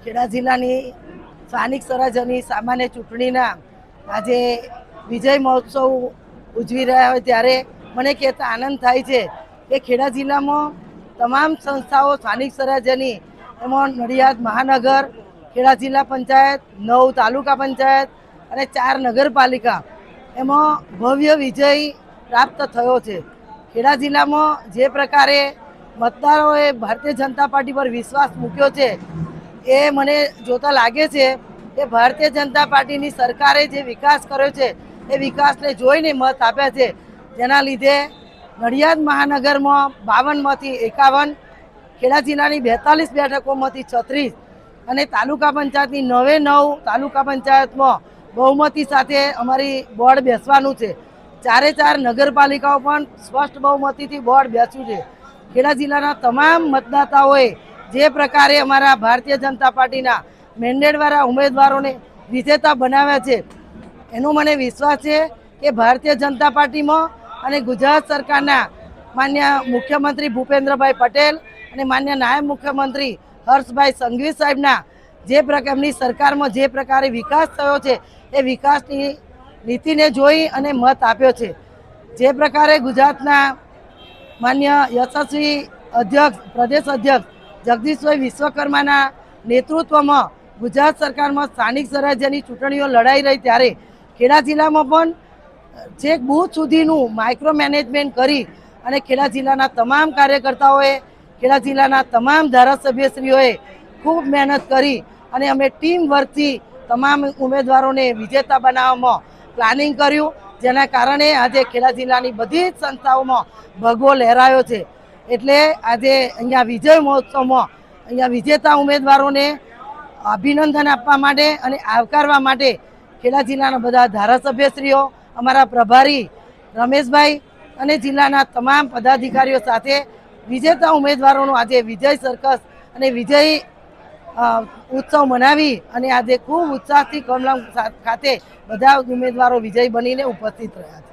ખેડા જિલ્લાની સ્થાનિક સ્વરાજ્યની સામાન્ય ચૂંટણીના આજે વિજય મહોત્સવ ઉજવી રહ્યા હોય ત્યારે મને કહેતા આનંદ થાય છે કે ખેડા જિલ્લામાં તમામ સંસ્થાઓ સ્થાનિક સ્વરાજ્યની એમાં નડિયાદ મહાનગર, ખેડા જિલ્લા પંચાયત, 9 તાલુકા પંચાયત અને 4 નગરપાલિકા એમાં ભવ્ય વિજય પ્રાપ્ત થયો છે। ખેડા જિલ્લામાં જે પ્રકારે મતદારોએ ભારતીય જનતા પાર્ટી પર વિશ્વાસ મૂક્યો છે એ મને જોતા લાગે છે કે ભારતીય જનતા પાર્ટીની સરકારે જે વિકાસ કર્યો છે એ વિકાસને જોઈને મત આપ્યા છે, જેના લીધે નડિયાદ મહાનગરમાં 52માંથી 51, ખેડા જિલ્લાની 42 બેઠકોમાંથી 36 અને તાલુકા પંચાયતની 9 તાલુકા પંચાયતમાં બહુમતી સાથે અમારી બોર્ડ બેસવાનું છે। 4 નગરપાલિકાઓ પણ સ્પષ્ટ બહુમતીથી બોર્ડ બેસ્યું છે। ખેડા જિલ્લાના તમામ મતદાતાઓએ જે પ્રકારે અમારા ભારતીય જનતા પાર્ટીના મેન્ડેટવાળા ઉમેદવારોને વિજેતા બનાવ્યા છે એનો મને વિશ્વાસ છે કે ભારતીય જનતા પાર્ટીમાં અને ગુજરાત સરકારના માન્ય મુખ્યમંત્રી ભૂપેન્દ્રભાઈ પટેલ અને માન્ય નાયબ મુખ્યમંત્રી હર્ષભાઈ સંઘવી સાહેબના જે પ્રકારની સરકારમાં જે પ્રકારે વિકાસ થયો છે એ વિકાસની નીતિને જોઈ અને મત આપ્યો છે। જે પ્રકારે ગુજરાતના માન્ય યશસ્વી અધ્યક્ષ પ્રદેશ અધ્યક્ષ જગદીશભાઈ વિશ્વકર્માના નેતૃત્વમાં ગુજરાત સરકારમાં સ્થાનિક સ્વરાજ્યની ચૂંટણીઓ લડાઈ રહી ત્યારે ખેડા જિલ્લામાં પણ છેક બૂથ સુધીનું માઇક્રો મેનેજમેન્ટ કરી અને ખેડા જિલ્લાના તમામ કાર્યકર્તાઓએ, ખેડા જિલ્લાના તમામ ધારાસભ્યશ્રીઓએ ખૂબ મહેનત કરી અને અમે ટીમ વર્કથી તમામ ઉમેદવારોને વિજેતા બનાવવામાં પ્લાનિંગ કર્યું, જેના કારણે આજે ખેડા જિલ્લાની બધી જ સંસ્થાઓમાં ભગવો લહેરાયો છે। એટલે આજે અહીંયા વિજય મહોત્સવમાં અહીંયા વિજેતા ઉમેદવારોને અભિનંદન આપવા માટે અને આવકારવા માટે ખેડા જિલ્લાના બધા ધારાસભ્યશ્રીઓ, અમારા પ્રભારી રમેશભાઈ અને જિલ્લાના તમામ પદાધિકારીઓ સાથે વિજેતા ઉમેદવારોનો આજે વિજય સર્કસ અને વિજય ઉત્સવ મનાવી અને આજે ખૂબ ઉત્સાહથી કમલમ ખાતે બધા ઉમેદવારો વિજય બનીને ઉપસ્થિત રહ્યા છે।